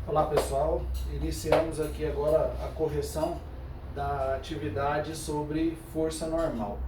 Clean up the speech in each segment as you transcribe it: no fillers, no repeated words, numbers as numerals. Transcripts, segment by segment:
Olá pessoal, iniciamos aqui agora a correção da atividade sobre força normal.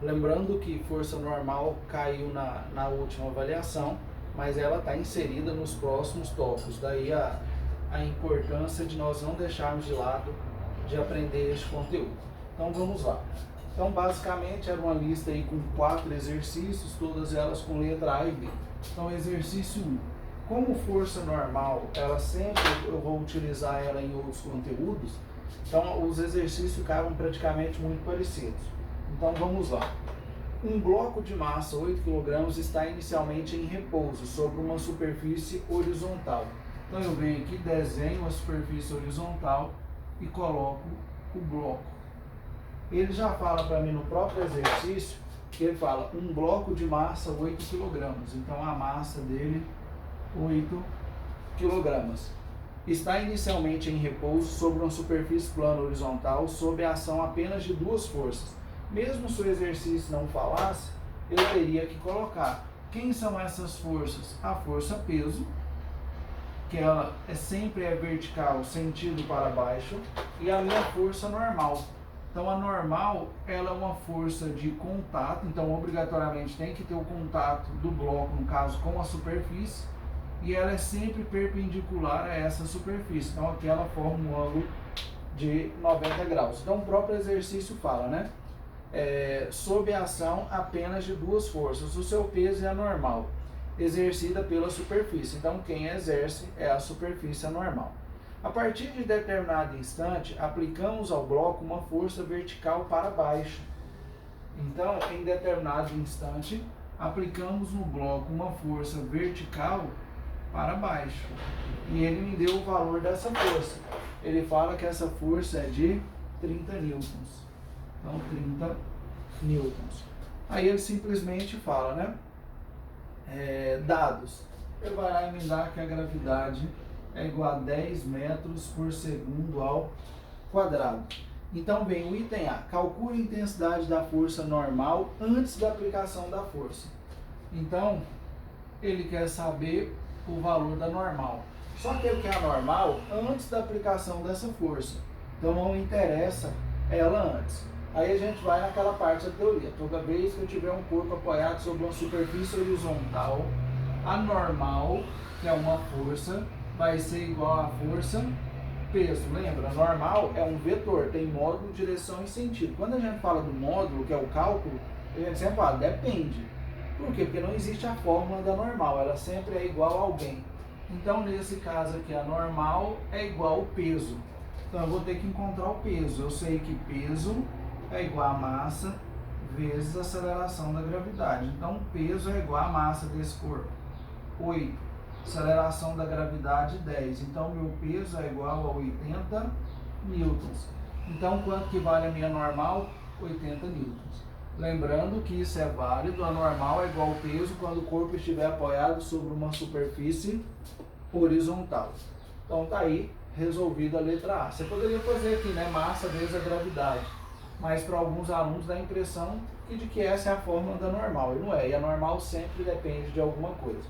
Lembrando que força normal caiu na última avaliação, mas ela está inserida nos próximos tópicos, daí a importância de nós não deixarmos de lado de aprender este conteúdo. Então vamos lá. Então basicamente era uma lista aí com 4 exercícios, todas elas com letra A e B. Então exercício 1. Como força normal, ela sempre eu vou utilizar ela em outros conteúdos, então os exercícios ficavam praticamente muito parecidos. Então vamos lá. Um bloco de massa 8 kg está inicialmente em repouso sobre uma superfície horizontal. Então eu venho aqui, desenho a superfície horizontal e coloco o bloco. Ele já fala para mim no próprio exercício, que ele fala um bloco de massa 8 kg. Então a massa dele 8 kg. Está inicialmente em repouso sobre uma superfície plana horizontal sob a ação apenas de 2 forças. Mesmo se o exercício não falasse, eu teria que colocar. Quem são essas forças? A força peso, que ela sempre é vertical, sentido para baixo, e a minha força normal. Então a normal, ela é uma força de contato, então obrigatoriamente tem que ter o contato do bloco, no caso com a superfície, e ela é sempre perpendicular a essa superfície. Então aqui ela forma um ângulo de 90 graus. Então o próprio exercício fala, né? Sob a ação apenas de 2 forças. O seu peso é a normal, exercida pela superfície. Então quem exerce é a superfície normal. A partir de determinado instante, aplicamos ao bloco uma força vertical para baixo. Então, em determinado instante, aplicamos no bloco uma força vertical para baixo. E ele me deu o valor dessa força. Ele fala que essa força é de 30 newtons. Então, 30 newtons. Aí ele simplesmente fala, né? Dados. Ele vai lá e me dá que a gravidade é igual a 10 metros por segundo ao quadrado. Então vem o item A. Calcule a intensidade da força normal antes da aplicação da força. Então, ele quer saber o valor da normal. Só que ele quer a normal antes da aplicação dessa força. Então não interessa ela antes. Aí a gente vai naquela parte da teoria. Toda vez que eu tiver um corpo apoiado sobre uma superfície horizontal, a normal, que é uma força, vai ser igual à força peso. Lembra? Normal é um vetor, tem módulo, direção e sentido. Quando a gente fala do módulo, que é o cálculo, a gente sempre fala, depende. Por quê? Porque não existe a fórmula da normal, ela sempre é igual a alguém. Então, nesse caso aqui, a normal é igual ao peso. Então, eu vou ter que encontrar o peso. Eu sei que peso é igual a massa vezes a aceleração da gravidade. Então, peso é igual a massa desse corpo, 8. Aceleração da gravidade, 10. Então, meu peso é igual a 80 newtons. Então, quanto que vale a minha normal? 80 newtons. Lembrando que isso é válido, a normal é igual ao peso quando o corpo estiver apoiado sobre uma superfície horizontal. Então tá aí resolvida a letra A. Você poderia fazer aqui, né, massa vezes a gravidade, mas para alguns alunos dá a impressão de que essa é a fórmula da normal, e não é, e a normal sempre depende de alguma coisa.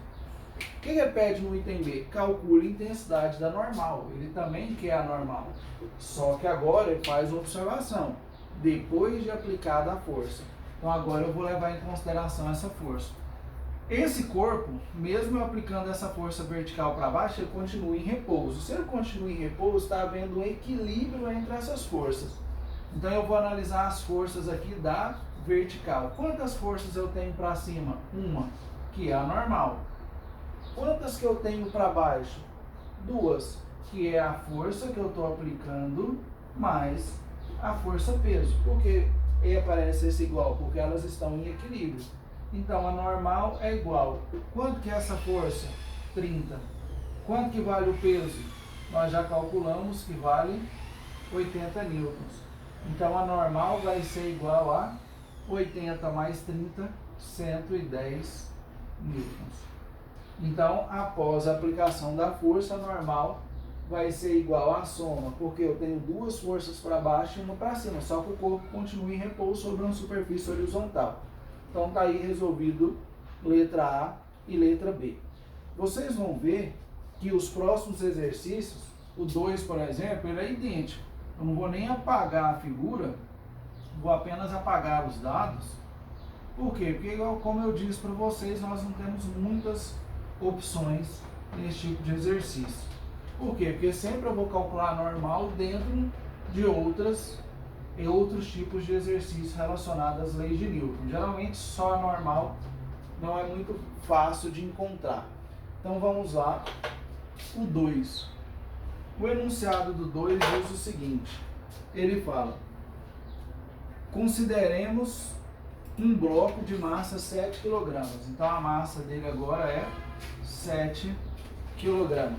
O que ele pede no item B? Calcule a intensidade da normal, ele também quer a normal, só que agora ele faz uma observação, depois de aplicada a força. Então agora eu vou levar em consideração essa força. Esse corpo, mesmo eu aplicando essa força vertical para baixo, ele continua em repouso. Se ele continua em repouso, está havendo um equilíbrio entre essas forças. Então eu vou analisar as forças aqui da vertical. Quantas forças eu tenho para cima? Uma, que é a normal. Quantas que eu tenho para baixo? 2, que é a força que eu estou aplicando, mais a força peso. Por que aparece esse igual? Porque elas estão em equilíbrio. Então a normal é igual. Quanto que é essa força? 30. Quanto que vale o peso? Nós já calculamos que vale 80 newtons. Então a normal vai ser igual a 80 mais 30, 110 newtons. Então, após a aplicação da força, normal vai ser igual à soma, porque eu tenho 2 forças para baixo e uma para cima, só que o corpo continua em repouso sobre uma superfície horizontal. Então, está aí resolvido letra A e letra B. Vocês vão ver que os próximos exercícios, o 2, por exemplo, ele é idêntico. Eu não vou nem apagar a figura, vou apenas apagar os dados. Por quê? Porque, como eu disse para vocês, nós não temos muitas opções nesse tipo de exercício. Por quê? Porque sempre eu vou calcular normal dentro de outros tipos de exercícios relacionados às leis de Newton. Geralmente só a normal não é muito fácil de encontrar. Então vamos lá, o 2. O enunciado do 2 diz o seguinte, ele fala: consideremos um bloco de massa 7 kg. Então a massa dele agora é 7 kg.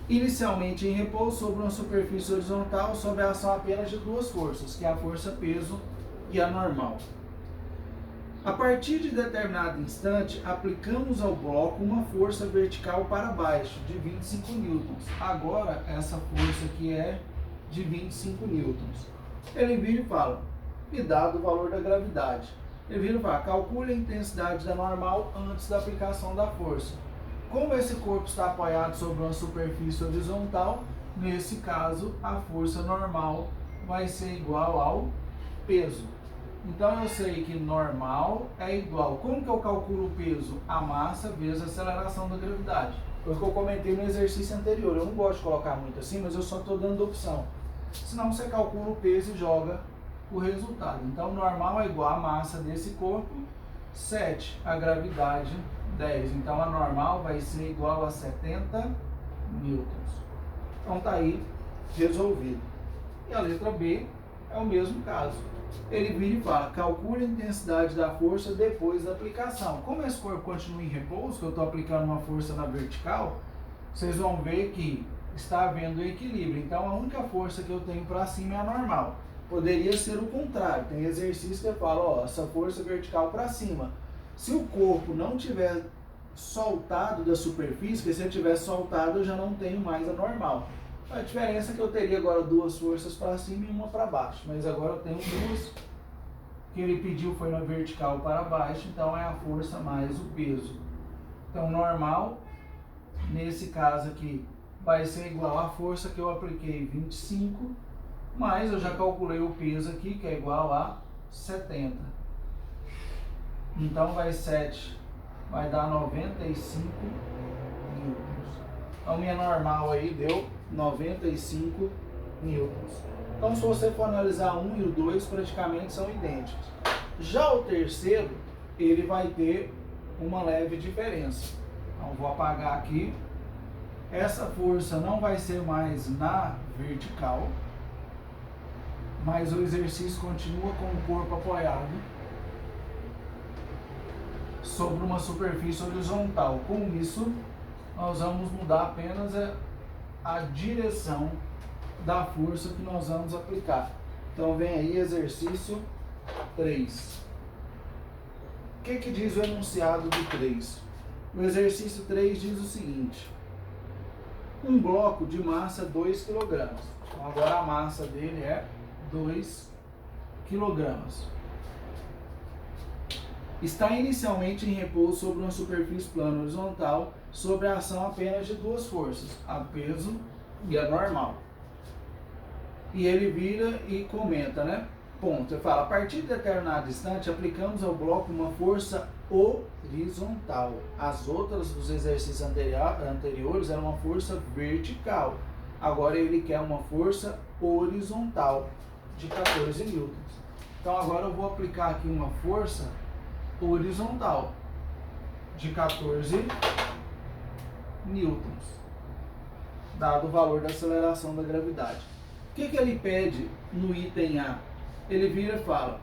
Inicialmente em repouso sobre uma superfície horizontal sob a ação apenas de duas forças, que é a força peso e a normal. A partir de determinado instante, aplicamos ao bloco uma força vertical para baixo, de 25 newtons. Agora, essa força aqui é de 25 newtons. Ele vira e fala, e dado o valor da gravidade. Ele vira e fala, calcule a intensidade da normal antes da aplicação da força. Como esse corpo está apoiado sobre uma superfície horizontal, nesse caso, a força normal vai ser igual ao peso. Então eu sei que normal é igual. Como que eu calculo o peso? A massa vezes a aceleração da gravidade. Foi o que eu comentei no exercício anterior. Eu não gosto de colocar muito assim, mas eu só estou dando opção. Senão você calcula o peso e joga o resultado. Então normal é igual a massa desse corpo, 7. A gravidade, 10. Então a normal vai ser igual a 70 newtons. Então tá aí resolvido. E a letra B é o mesmo caso. Ele vira e fala, calcule a intensidade da força depois da aplicação. Como esse corpo continua em repouso, que eu estou aplicando uma força na vertical, vocês vão ver que está havendo equilíbrio. Então a única força que eu tenho para cima é a normal. Poderia ser o contrário. Tem exercício que fala, ó, essa força vertical para cima. Se o corpo não tiver soltado da superfície, porque se ele tiver soltado eu já não tenho mais a normal. A diferença é que eu teria agora duas forças para cima e uma para baixo, mas agora eu tenho duas. O que ele pediu foi na vertical para baixo, então é a força mais o peso. Então normal, nesse caso aqui, vai ser igual à força que eu apliquei, 25, mas eu já calculei o peso aqui, que é igual a 70. Então vai 7, vai dar 95 newtons. Então minha normal aí deu 95 newtons. Então se você for analisar um e o 2, praticamente são idênticos. Já o terceiro, ele vai ter uma leve diferença. Então vou apagar aqui. Essa força não vai ser mais na vertical, mas o exercício continua com o corpo apoiado sobre uma superfície horizontal. Com isso, nós vamos mudar apenas a direção da força que nós vamos aplicar. Então vem aí exercício 3. O que diz o enunciado do 3? O exercício 3 diz o seguinte: um bloco de massa 2 kg. Então agora a massa dele é 2 kg. Está inicialmente em repouso sobre uma superfície plana horizontal, sobre a ação apenas de duas forças, a peso e a normal. E ele vira e comenta, né? Ponto. Ele fala, a partir de determinado instante, aplicamos ao bloco uma força horizontal. As outras dos exercícios anteriores eram uma força vertical. Agora ele quer uma força horizontal de 14 newtons. Então agora eu vou aplicar aqui uma força horizontal de 14 newtons, dado o valor da aceleração da gravidade. O que ele pede no item A? Ele vira e fala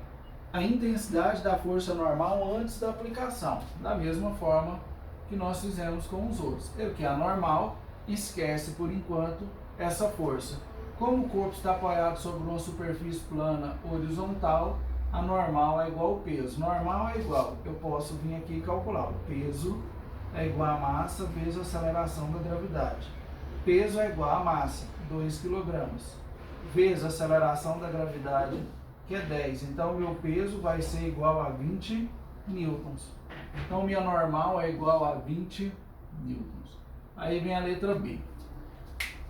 a intensidade da força normal antes da aplicação, da mesma forma que nós fizemos com os outros. Ele quer a normal, esquece por enquanto essa força. Como o corpo está apoiado sobre uma superfície plana horizontal, a normal é igual ao peso. Normal é igual, eu posso vir aqui e calcular. O peso é igual a massa vezes a aceleração da gravidade. Peso é igual a massa, 2 kg, vezes a aceleração da gravidade, que é 10. Então, meu peso vai ser igual a 20 newtons. Então, minha normal é igual a 20 newtons. Aí vem a letra B.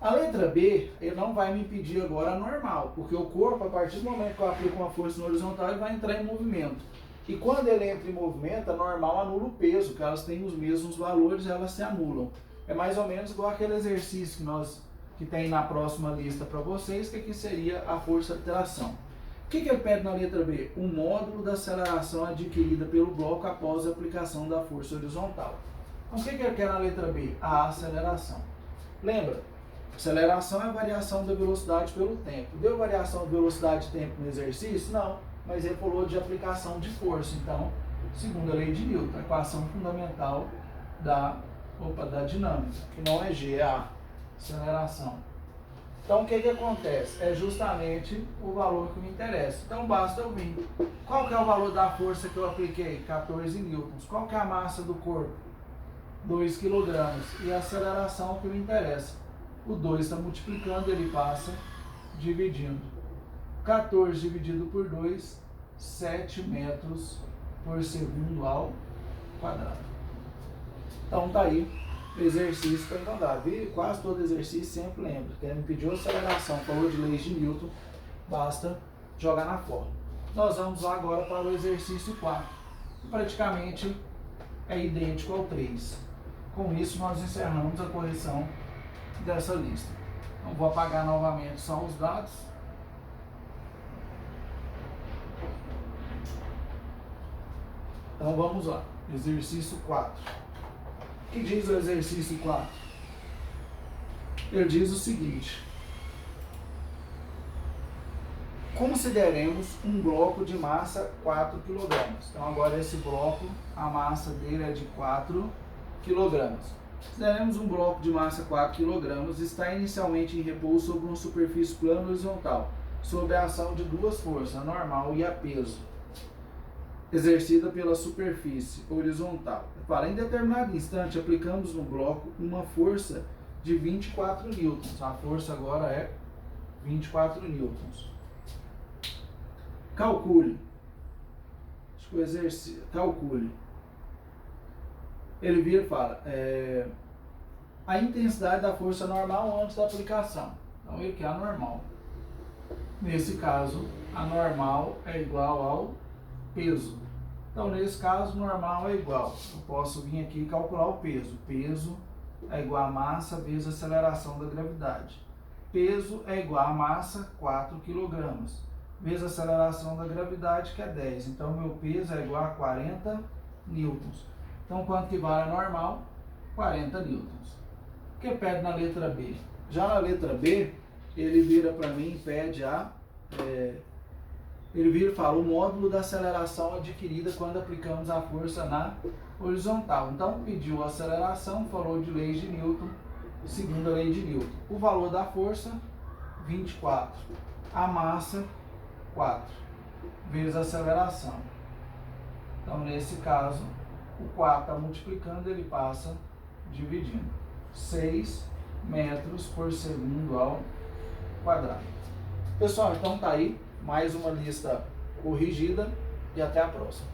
A letra B, ele não vai me pedir agora a normal, porque o corpo, a partir do momento que eu aplico uma força no horizontal, ele vai entrar em movimento. E quando ele entra em movimento, a normal anula o peso, que elas têm os mesmos valores, elas se anulam. É mais ou menos igual aquele exercício que tem na próxima lista para vocês, que aqui seria a força de tração. O que ele pede na letra B? O módulo da aceleração adquirida pelo bloco após a aplicação da força horizontal. Então, o que ele quer na letra B? A aceleração. Lembra? Aceleração é a variação da velocidade pelo tempo. Deu variação de velocidade e tempo no exercício? Não, mas ele falou de aplicação de força. Então, segundo a lei de Newton, a equação fundamental da dinâmica, que não é G, é A, aceleração. Então, o que acontece? É justamente o valor que me interessa. Então, basta eu vir. Qual que é o valor da força que eu apliquei? 14 newtons. Qual que é a massa do corpo? 2 kg. E a aceleração que me interessa? O 2 está multiplicando, ele passa dividindo. 14 dividido por 2, 7 metros por segundo ao quadrado. Então tá aí o exercício para encontrar. Quase todo exercício sempre lembra. Quem me pediu aceleração, falou de leis de Newton, basta jogar na fórmula. Nós vamos lá agora para o exercício 4. Que praticamente é idêntico ao 3. Com isso nós encerramos a correção dessa lista. Então vou apagar novamente só os dados. Então vamos lá. Exercício 4. O que diz o exercício 4? Ele diz o seguinte: consideremos um bloco de massa 4 kg. Então agora esse bloco, a massa dele é de 4 kg. Consideremos um bloco de massa 4 kg, está inicialmente em repouso sobre uma superfície plana horizontal, sob a ação de duas forças, a normal e a peso, exercida pela superfície horizontal. Para em determinado instante, aplicamos no bloco uma força de 24 newtons. A força agora é 24 newtons. Calcule. Acho que o exercício. Calcule. Ele vira e fala a intensidade da força normal antes da aplicação. Então, ele quer a normal. Nesse caso, a normal é igual ao peso. Então, nesse caso, normal é igual. Eu posso vir aqui e calcular o peso. Peso é igual a massa vezes a aceleração da gravidade. Peso é igual a massa, 4 kg, vezes a aceleração da gravidade, que é 10. Então, meu peso é igual a 40 newtons. Então, quanto que vale a normal? 40 newtons. O que pede na letra B? Já na letra B, ele vira para mim e pede ele vira e fala o módulo da aceleração adquirida quando aplicamos a força na horizontal. Então, pediu a aceleração, falou de leis de Newton, segundo a lei de Newton. O valor da força, 24. A massa, 4. Vezes a aceleração. Então, nesse caso, o 4 está multiplicando, ele passa dividindo. 6 metros por segundo ao quadrado. Pessoal, então tá aí mais uma lista corrigida e até a próxima.